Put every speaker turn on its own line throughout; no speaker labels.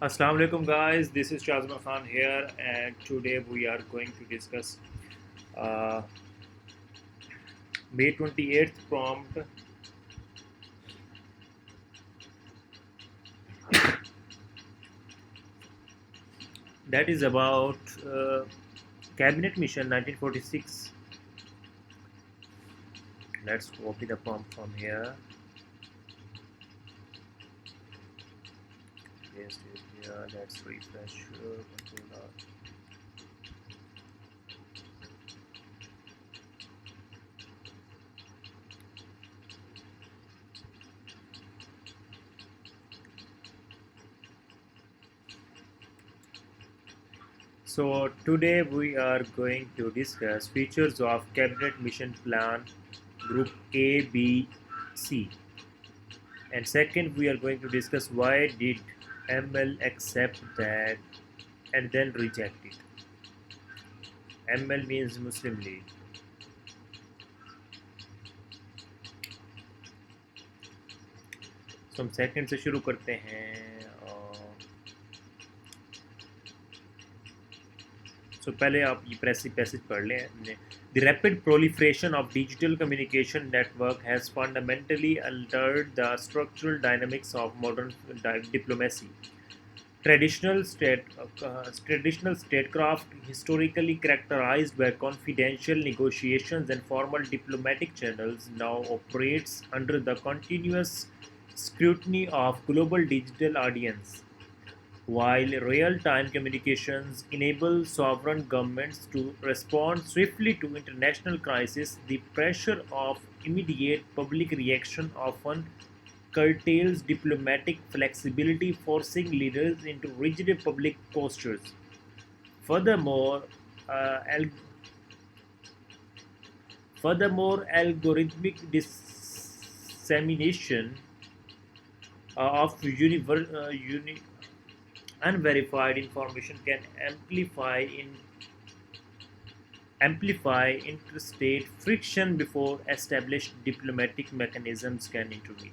Assalamu alaikum guys, this is Shazma Khan here and today we are going to discuss uh, May 28th prompt, that is about Cabinet Mission 1946. Let's copy the prompt from here, paste it here, let's refresh, control R. So today we are going to discuss features of Cabinet Mission Plan Group A, B, C. And second, we are going to discuss why did ML accept that and then reject it. ML means Muslim League. So हम second से शुरू करते हैं सो पहले आप ये passage पढ़ लें हमने The rapid proliferation of digital communication network has fundamentally altered the structural dynamics of modern diplomacy. Traditional statecraft, historically characterized by confidential negotiations and formal diplomatic channels, now operates under the continuous scrutiny of global digital audience. While real-time communications enable sovereign governments to respond swiftly to international crises, the pressure of immediate public reaction often curtails diplomatic flexibility, forcing leaders into rigid public postures. Furthermore, uh, al- algorithmic dissemination of unverified information can amplify interstate friction before established diplomatic mechanisms can intervene.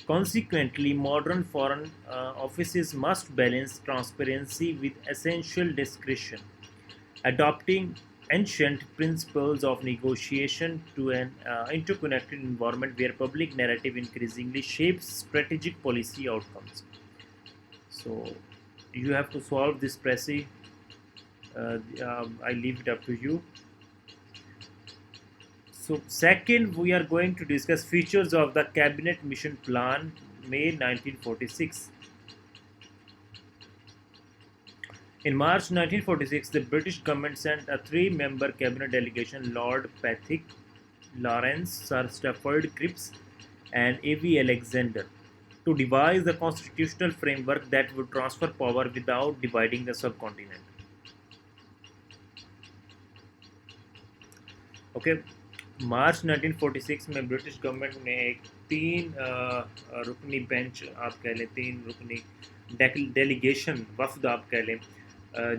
Consequently, modern foreign offices must balance transparency with essential discretion, adopting ancient principles of negotiation to an interconnected environment where public narrative increasingly shapes strategic policy outcomes. So, you have to solve this pressy. I leave it up to you. So, second, we are going to discuss features of the Cabinet Mission Plan, May 1946. In March 1946, the British government sent a three-member cabinet delegation, Lord Pethick, Lawrence, Sir Stafford Cripps, and A.V. Alexander, to devise the constitutional framework that would transfer power without dividing the subcontinent. Okay March 1946 में British government ने एक तीन रुकनी bench आप कह लें तीन रुकनी delegation वफद आप कह लें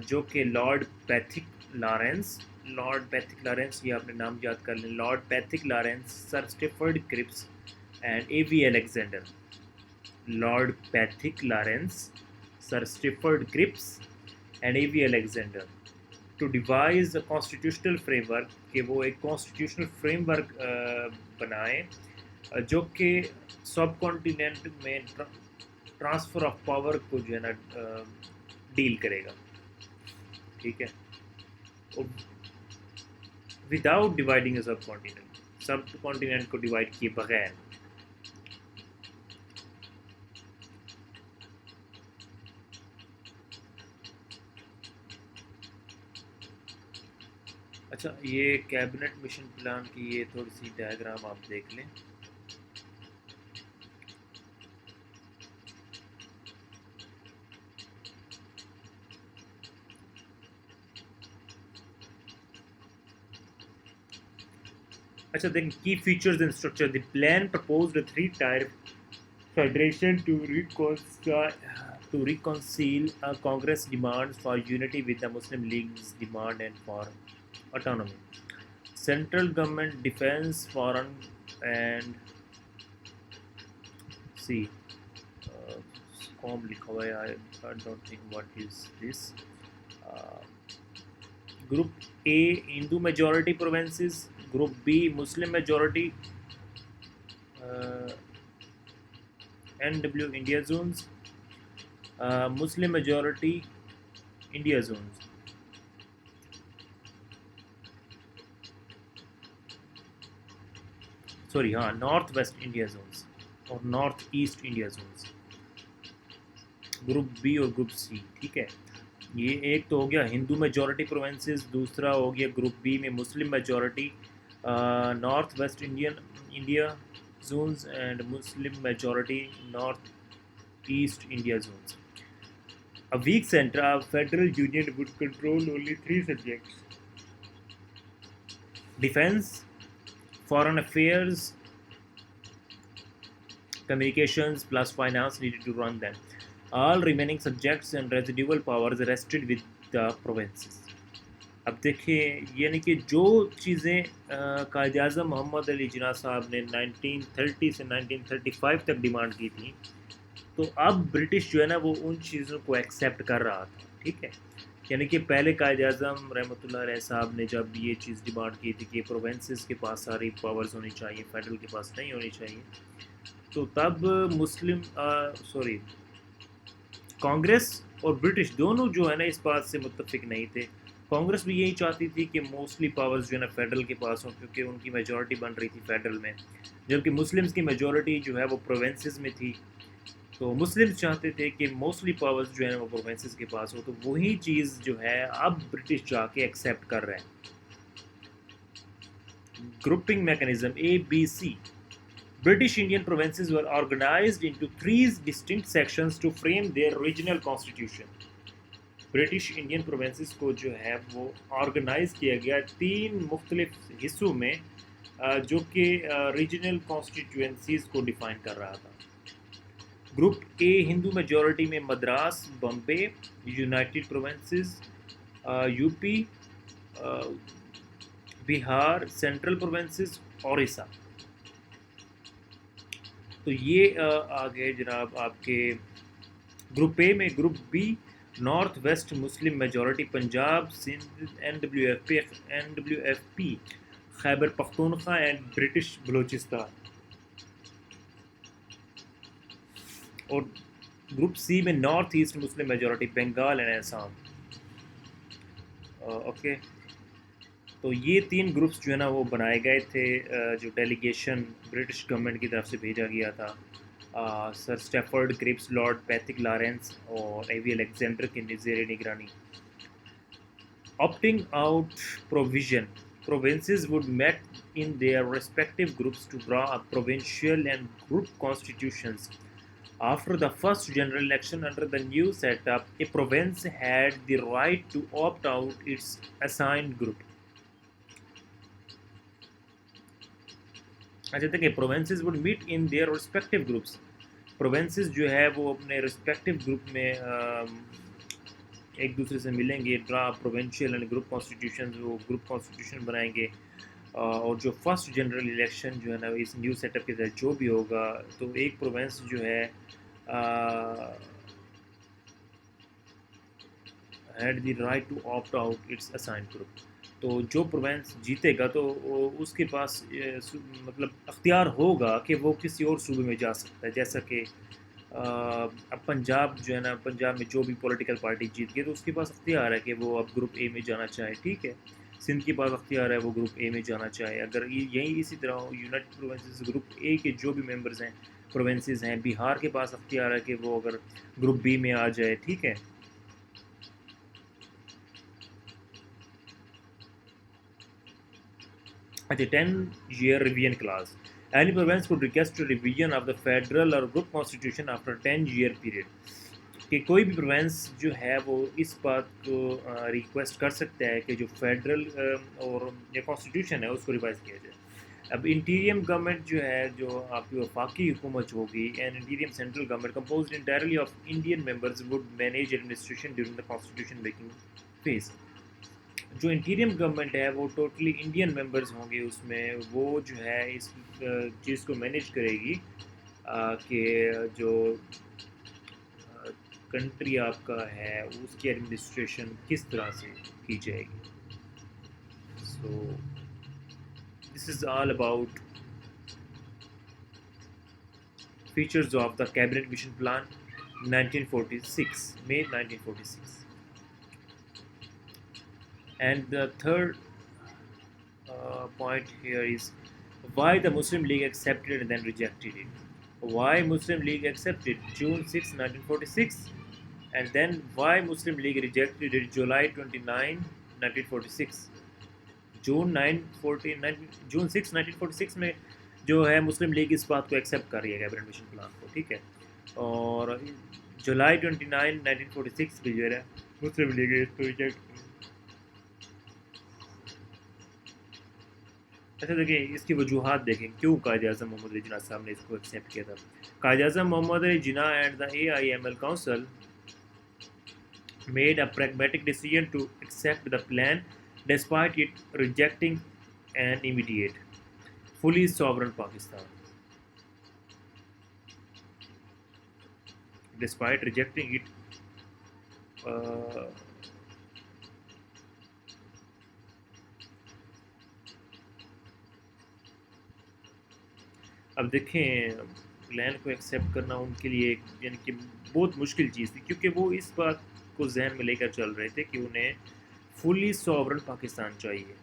जो कि लॉर्ड पैथिक लॉरेंस ये आपने नाम याद कर लें Lord Pethick Lawrence Sir Stafford Cripps and A.V. Alexander Lord Pethick Lawrence Sir Stafford Cripps and A.V. Alexander to devise a constitutional framework कि वो एक कॉन्स्टिट्यूशनल फ्रेमवर्क बनाएं जो कि सब कॉन्टिनेंट में ट्रांसफ़र ऑफ पावर को जो है ना डील करेगा ठीक है विदाउट डिवाइडिंग अ सब कॉन्टिनेंट को डिवाइड किए बगैर अच्छा ये कैबिनेट मिशन प्लान की ये थोड़ी सी डायग्राम आप देख लें अच्छा then key features and structure. The plan proposed a three-tier federation to reconcile Congress demands for unity with the Muslim League's demand and for autonomy. Central government, defense, foreign, and see. Uh, com लिखा हुआ है, I don't think what is this. Group A Hindu majority provinces, group B Muslim majority NW India zones, Muslim majority India zones. Sorry हाँ, north west India zones और north east India zones, group B और group C. ठीक है, ये एक तो हो गया हिंदू मेजॉरिटी प्रोविंसेस, दूसरा हो गया ग्रुप बी में Muslim majority north west India zones and Muslim majority north east India zones. A weak center, a federal union would control only three subjects: defense, foreign affairs, communications, plus finance needed to run them. All remaining subjects and residual powers rested with the provinces. अब देखिए, यानी कि जो चीज़ें कायद आज़म मोहम्मद अली जिन्ना साहब ने 1930 से 1935 तक डिमांड की थी, तो अब ब्रिटिश जो है ना वो उन चीज़ों को एक्सेप्ट कर रहा था। ठीक है, यानी कि पहले कायद आज़म रहमतुल्लाह अलैह साहब ने जब ये चीज़ डिमांड की थी कि प्रोविंसेस के पास सारी पावर्स होनी चाहिए, फेडरल के पास नहीं होनी चाहिए, तो तब कांग्रेस और ब्रिटिश दोनों जो है ना इस बात से मुत्तफिक नहीं थे। कांग्रेस भी यही चाहती थी कि मोस्टली पावर्स जो है ना फेडरल के पास हों, क्योंकि उनकी मेजॉरिटी बन रही थी फेडरल में, जबकि मुस्लिम्स की मेजॉरिटी जो है वो प्रोविंसेस में थी। तो मुस्लिम्स चाहते थे कि मोस्टली पावर्स जो है ना वो प्रोविंसेस के पास हो, तो वही चीज़ जो है अब ब्रिटिश जाके एक्सेप्ट कर रहे हैं। Grouping mechanism ABC. British Indian provinces were organized into three distinct sections to frame their regional constitution. British Indian provinces को जो है वो ऑर्गेनाइज किया गया तीन मुख्तलिफ हिस्सों में, जो कि रीजनल कॉन्स्टिट्यूएंसीज को डिफाइन कर रहा था। ग्रुप ए हिंदू मेजॉरिटी में Madras, Bombay, United Provinces, UP, Bihar, Central Provinces, Odisha. तो ये आ गए जनाब आपके ग्रुप ए में। Group B north west Muslim majority, Punjab, Sindh, NWFP, Khyber Pakhtunkhwa and British Balochistan. और ग्रुप सी में north east Muslim majority, Bengal and Assam. Okay, तो ये तीन ग्रुप्स जो है ना वो बनाए गए थे, जो डेलीगेशन ब्रिटिश गवर्नमेंट की तरफ से भेजा गया था sir Stafford Cripps, Lord Pethick Lawrence और एवी अलेक्जेंडर के ज़ेर निगरानी। Opting out provision, provinces would met in their respective groups to draw up provincial and group constitutions. After the first general election under the new setup, a province had the right to opt out its assigned group. अच्छा देखिए, provinces would meet in their respective groups. Provinces जो है वो अपने respective group में एक दूसरे से मिलेंगे, draw provincial and group constitution, वो ग्रुप कॉन्स्टिट्यूशन बनाएंगे। और जो फर्स्ट जनरल इलेक्शन जो है ना इस न्यू सेटअप के तहत जो भी होगा, तो एक प्रोविंस जो है had the right to opt out its assigned group. तो जो प्रोविंस जीतेगा तो उसके पास मतलब अख्तियार होगा कि वो किसी और सूबे में जा सकता है। जैसा कि अब पंजाब जो है ना, पंजाब में जो भी पॉलिटिकल पार्टी जीत गई तो उसके पास अख्तियार है कि वो अब ग्रुप ए में जाना चाहे। ठीक है, सिंध के पास अख्तियार है वो ग्रुप ए में जाना चाहे। अगर यही इसी तरह यूनाइटेड प्रोविंसेस ग्रुप ए के जो भी मेंबर्स हैं, प्रोविंसेस हैं, बिहार के पास अख्तियार है कि वो अगर ग्रुप बी में आ जाए। ठीक है, अच्छा 10-year revision clause. Any province could request a revision of the federal or group constitution after 10-year period. कि कोई भी प्रोविंस जो है वो इस बात को रिक्वेस्ट कर सकता है कि जो फेडरल और जो कॉन्स्टिट्यूशन है उसको रिवाइज किया जाए। अब इंटीरियम गवर्नमेंट जो है, जो आपकी वफाकी हुकूमत होगी, and इंटीरियम central government composed entirely of Indian members would manage administration during the constitution making phase. जो इंटीरियम गवर्नमेंट है वो टोटली इंडियन मेंबर्स होंगे उसमें, वो जो है इस चीज़ को मैनेज करेगी कि जो कंट्री आपका है उसकी एडमिनिस्ट्रेशन किस तरह से की जाएगी. So this is all about features of the Cabinet Mission Plan 1946, May 1946. And the third point here is why the Muslim League accepted and then rejected it. Why Muslim League accepted June 6, 1946, and then why Muslim League rejected it July 29, 1946. जून 6 1946 में जो है मुस्लिम league इस बात को accept कर रही है cabinet Mission plan को, ठीक है. और जुलाई 29 1946 भी जो है मुस्लिम लीग इसको रिजेक्ट. अच्छा देखिए इसकी वजूहत देखें क्यों कायद आज़म मोहम्मद अली जिन्ना साहब ने इसको एक्सेप्ट किया था. Quaid Azam Mohammad Ali Jinnah and the AIML council made a pragmatic decision to accept the plan despite it rejecting an immediate, fully sovereign Pakistan. Despite rejecting it, अब देखें प्लान को एक्सेप्ट करना उनके लिए यानी कि बहुत मुश्किल चीज़ थी क्योंकि वो इस बात को जहन में लेकर चल रहे थे कि उन्हें फुली सॉवरन पाकिस्तान चाहिए,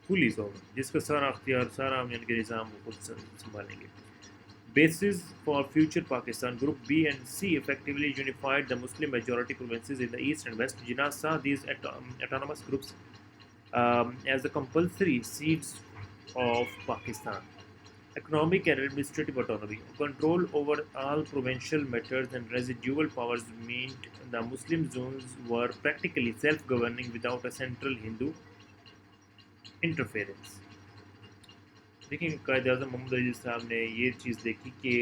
फुली सॉवरन जिसका सारा अख्तियार सारा यानी कि निज़ाम वो खुद संभालेंगे. Basis for future Pakistan, Group B and C effectively unified the Muslim majority provinces in the east and west. Jinnah saw these autonomous groups as the compulsory seats of Pakistan. Economic and administrative autonomy, control over all provincial matters and residual powers meant the Muslim zones were practically self-governing without a central Hindu interference. देखिए कायद आज़म मोहम्मद अली साहब ने ये चीज़ देखी कि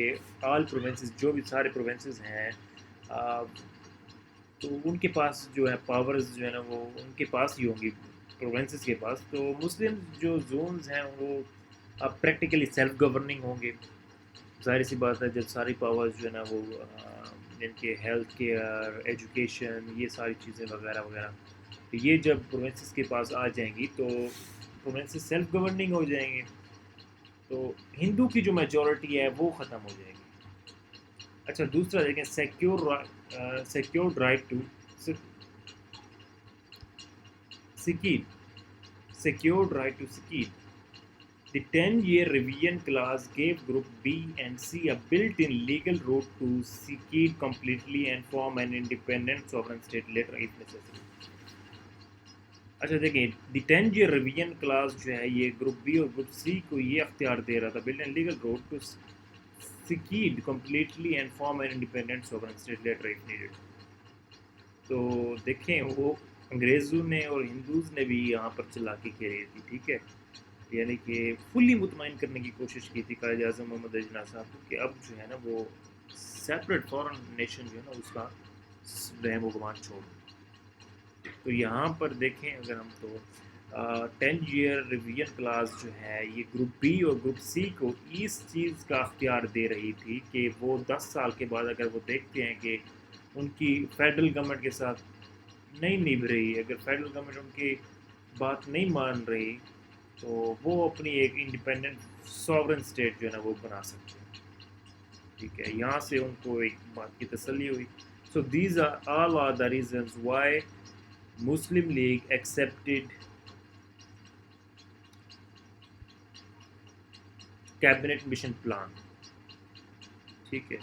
all provinces जो भी सारे provinces हैं तो उनके पास जो है पावर्स जो है ना वो उनके पास ही होंगी प्रोविंसेस के पास. तो मुस्लिम जो जोन्स हैं वो अब प्रैक्टिकली सेल्फ गवर्निंग होंगे. जाहिर सी बात है जब सारी पावर्स जो है ना वो इनके हेल्थ केयर एजुकेशन ये सारी चीज़ें वगैरह वगैरह तो ये जब प्रोविंसेस के पास आ जाएंगी तो प्रोविंसेस सेल्फ गवर्निंग हो जाएंगे. तो हिंदू की जो मेजॉरिटी है वो ख़त्म हो जाएगी. अच्छा दूसरा देखें secured right to secede. Secured right to secede. The 10-year revision clause gave Group B and C a built-in legal route to secede completely and form an independent sovereign state later if necessary. अच्छा देखिए the 10-year revision class जो है ये group B और group C को ये अख्तियार दे रहा था build and legal road to secede completely and form an independent sovereign state later if needed. तो देखें वो अंग्रेज़ों ने और हिंदूज़ ने भी यहाँ पर चालाकी की रही थी, ठीक है. यानी कि फुली मुतमईन करने की कोशिश की थी कायद आज़म मोहम्मद अली जिन्ना साहब को कि अब जो है ना वो सेपरेट फॉरेन नेशन जो है ना उसका रहम व गुमान छोड़. तो यहाँ पर देखें अगर हम तो 10-year रिवीजन क्लास जो है ये ग्रुप बी और ग्रुप सी को इस चीज़ का अख्तियार दे रही थी कि वो 10 साल के बाद अगर वो देखते हैं कि उनकी फेडरल गवर्नमेंट के साथ नहीं निभ रही, अगर फेडरल गवर्नमेंट उनकी बात नहीं मान रही तो वो अपनी एक इंडिपेंडेंट सॉवरेन स्टेट जो है ना वो बना सकते हैं, ठीक है. यहाँ से उनको एक बात की तसल्ली हुई. So these are all are the reasons why Muslim League accepted Cabinet Mission Plan, ठीक है.